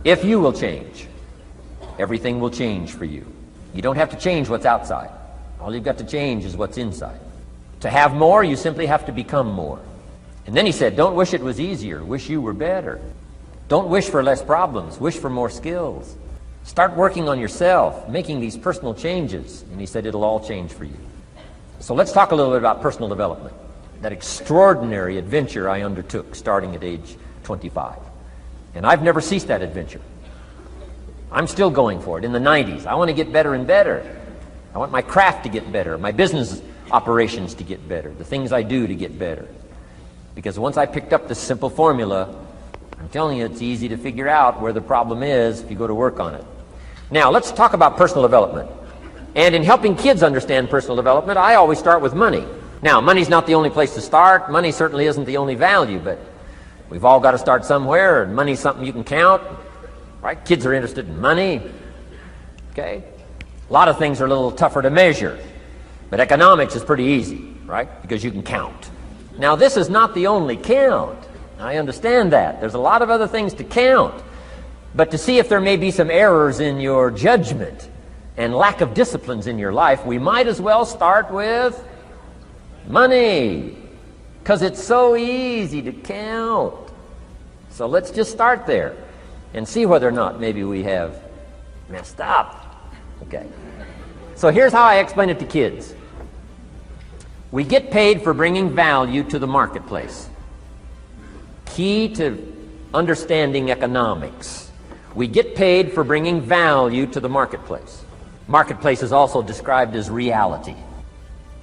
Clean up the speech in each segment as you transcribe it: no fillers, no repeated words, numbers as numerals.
If you will change, everything will change for you. You don't have to change what's outside. All you've got to change is what's inside. To have more, you simply have to become more. And then he said, don't wish it was easier, wish you were better. Don't wish for less problems, wish for more skills. Start working on yourself, making these personal changes. And he said it'll all change for you. So let's talk a little bit about personal development. That extraordinary adventure I undertook starting at age 25. And I've never ceased that adventure. I'm still going for it in the 90s. I want to get better and better. I want my craft to get better, my business operations to get better, the things I do to get better. Because once I picked up this simple formula, I'm telling you, it's easy to figure out where the problem is if you go to work on it. Now, let's talk about personal development. And in helping kids understand personal development, I always start with money. Now, money's not the only place to start. Money certainly isn't the only value, but we've all got to start somewhere, and money's something you can count, right? Kids are interested in money, okay? A lot of things are a little tougher to measure, but economics is pretty easy, right? Because you can count. Now, this is not the only count. I understand that. There's a lot of other things to count. But to see if there may be some errors in your judgment and lack of disciplines in your life, we might as well start with money, because it's so easy to count. So let's just start there and see whether or not maybe we have messed up. Okay. So here's how I explain it to kids. We get paid for bringing value to the marketplace. Key to understanding economics. We get paid for bringing value to the marketplace. Marketplace is also described as reality.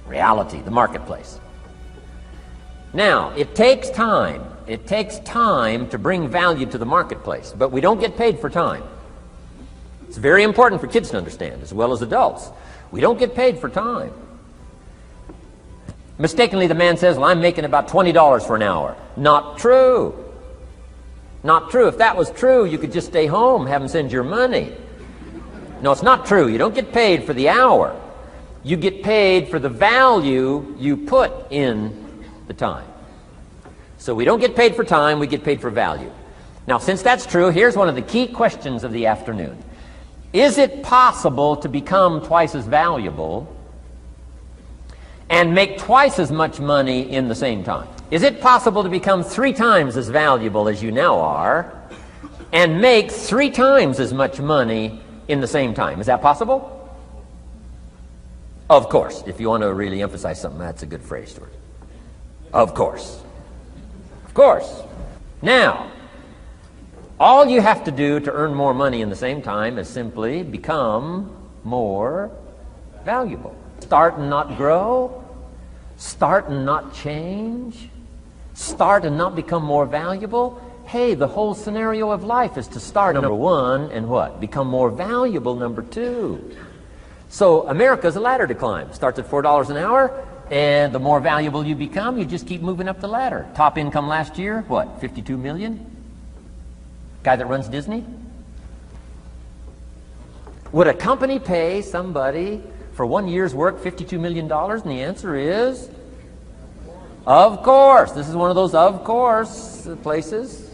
Reality, the marketplace. Now, it takes time. It takes time to bring value to the marketplace, but we don't get paid for time. It's very important for kids to understand, as well as adults. We don't get paid for time. Mistakenly, the man says, well, I'm making about $20 for an hour. Not true. Not true. If that was true, you could just stay home, have them send your money. No, it's not true. You don't get paid for the hour. You get paid for the value you put in the time. So we don't get paid for time, we get paid for value. Now, since that's true, here's one of the key questions of the afternoon. Is it possible to become twice as valuable and make twice as much money in the same time? Is it possible to become 3 times as valuable as you now are and make 3 times as much money in the same time? Is that possible? Of course. If you want to really emphasize something, that's a good phrase, Stuart. Of course. Of course. Now, all you have to do to earn more money in the same time is simply become more valuable. Start and not grow. Start and not change. Start and not become more valuable. Hey, the whole scenario of life is to start, number 1, and what? Become more valuable, number 2. So America's a ladder to climb. Starts at $4 an hour, and the more valuable you become, you just keep moving up the ladder. Top income last year, what, 52 million? Guy that runs Disney? Would a company pay somebody for 1 year's work $52 million? And the answer is, of course. This is one of those of course places.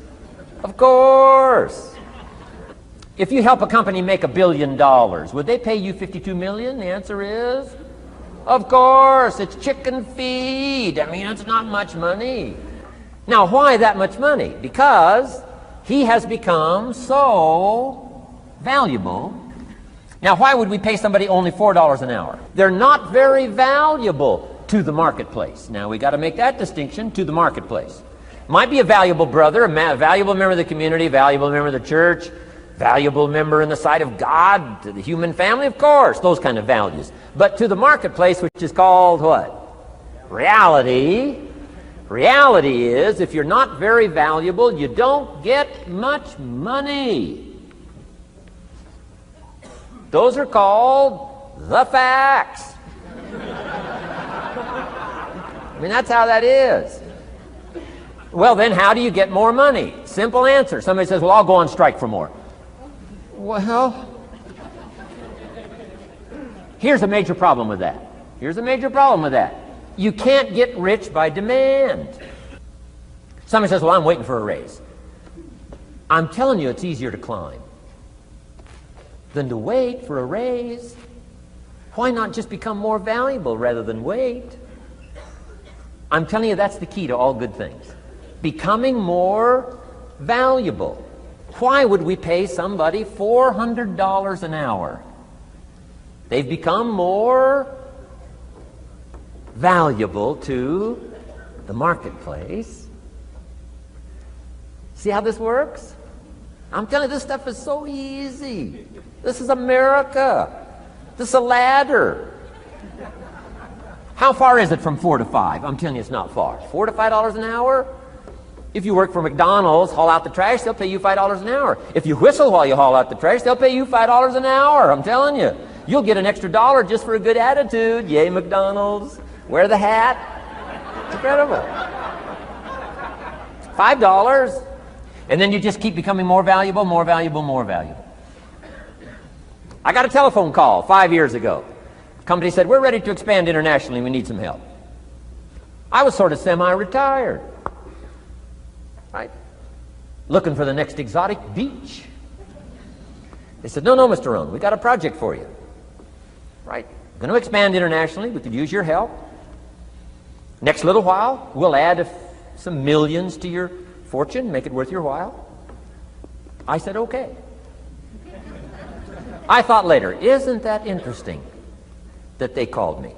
Of course. If you help a company make $1 billion, would they pay you $52 million? The answer is, of course. It's chicken feed. I mean, it's not much money. Now, why that much money? Because he has become so valuable. Now, why would we pay somebody only $4 an hour? They're not very valuable to the marketplace. Now, we got to make that distinction, to the marketplace. Might be a valuable brother, a valuable member of the community, valuable member of the church, valuable member in the sight of God, to the human family, of course, those kind of values. But to the marketplace, which is called what? Reality. Reality is, if you're not very valuable, you don't get much money. Those are called the facts. I mean, that's how that is. Well, then how do you get more money? Simple answer. Somebody says, well, I'll go on strike for more. Well, here's a major problem with that. Here's a major problem with that. You can't get rich by demand. Somebody says, well, I'm waiting for a raise. I'm telling you, it's easier to climb than to wait for a raise. Why not just become more valuable rather than wait? I'm telling you, that's the key to all good things. Becoming more valuable. Why would we pay somebody $400 an hour? They've become more valuable to the marketplace. See how this works? I'm telling you, this stuff is so easy. This is America. This is a ladder. How far is it from 4 to 5? I'm telling you, it's not far. $4 to $5 an hour? If you work for McDonald's, haul out the trash, they'll pay you $5 an hour. If you whistle while you haul out the trash, they'll pay you $5 an hour. I'm telling you. You'll get an extra dollar just for a good attitude. Yay, McDonald's. Wear the hat. It's incredible. $5. And then you just keep becoming more valuable, more valuable, more valuable. I got a telephone call 5 years ago. The company said, we're ready to expand internationally. We need some help. I was sort of semi-retired. Right? Looking for the next exotic beach. They said, no, Mr. Rohn, we got a project for you. Right? Going to expand internationally. We could use your help. Next little while, we'll add some millions to your fortune, make it worth your while. I said, okay. I thought later, isn't that interesting that they called me?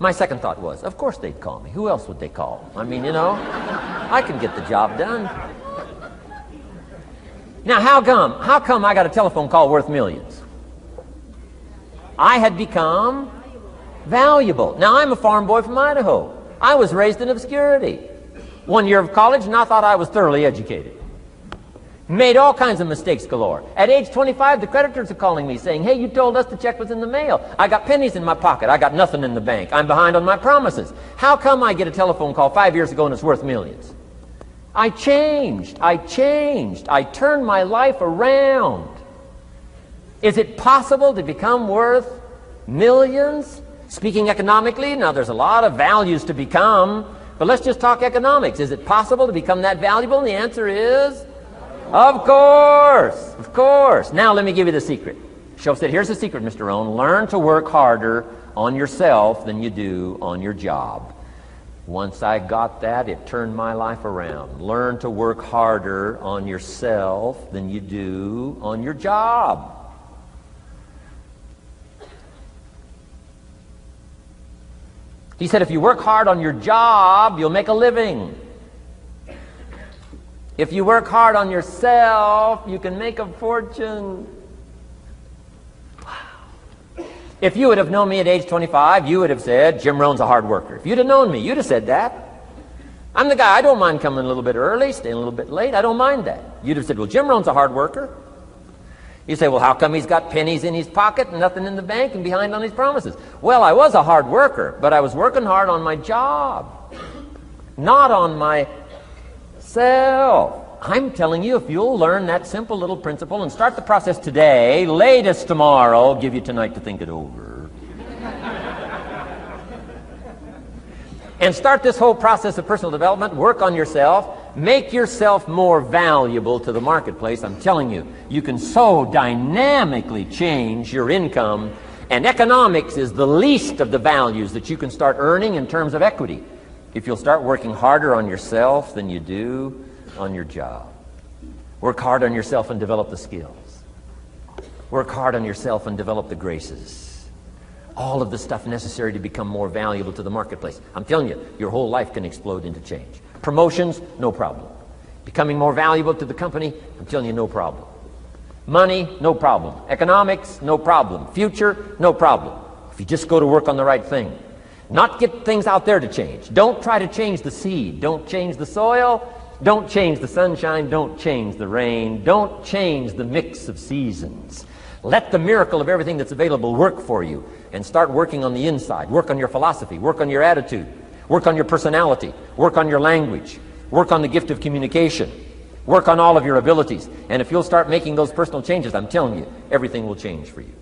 My second thought was, of course they'd call me. Who else would they call? I mean, I can get the job done. Now, how come I got a telephone call worth millions? I had become valuable. Now, I'm a farm boy from Idaho. I was raised in obscurity. 1 year of college, and I thought I was thoroughly educated. Made all kinds of mistakes galore. At age 25, the creditors are calling me saying, hey, you told us the check was in the mail. I got pennies in my pocket. I got nothing in the bank. I'm behind on my promises. How come I get a telephone call 5 years ago and it's worth millions? I changed. I turned my life around. Is it possible to become worth millions? Speaking economically, now there's a lot of values to become, but let's just talk economics. Is it possible to become that valuable? And the answer is, of course. Now let me give you the secret. Shoaff said, here's the secret, Mr. Rohn. Learn to work harder on yourself than you do on your job. Once I got that, it turned my life around. Learn to work harder on yourself than you do on your job. He said, if you work hard on your job, you'll make a living. If you work hard on yourself, you can make a fortune. Wow. If you would have known me at age 25, you would have said, Jim Rohn's a hard worker. If you'd have known me, you'd have said that. I'm the guy, I don't mind coming a little bit early, staying a little bit late. I don't mind that. You'd have said, well, Jim Rohn's a hard worker. You say, well, how come he's got pennies in his pocket and nothing in the bank and behind on his promises? Well, I was a hard worker, but I was working hard on my job, not on myself. I'm telling you, if you'll learn that simple little principle and start the process today, latest tomorrow, I'll give you tonight to think it over. And start this whole process of personal development, work on yourself, make yourself more valuable to the marketplace. I'm telling you, you can so dynamically change your income, and economics is the least of the values that you can start earning in terms of equity if you'll start working harder on yourself than you do on your job. Work hard on yourself and develop the skills. Work hard on yourself and develop the graces. All of the stuff necessary to become more valuable to the marketplace. I'm telling you, your whole life can explode into change. Promotions, no problem. Becoming more valuable to the company, I'm telling you, no problem. Money, no problem. Economics, no problem. Future, no problem. If you just go to work on the right thing. Not get things out there to change. Don't try to change the seed. Don't change the soil. Don't change the sunshine. Don't change the rain. Don't change the mix of seasons. Let the miracle of everything that's available work for you, and start working on the inside. Work on your philosophy. Work on your attitude. Work on your personality. Work on your language. Work on the gift of communication. Work on all of your abilities. And if you'll start making those personal changes, I'm telling you, everything will change for you.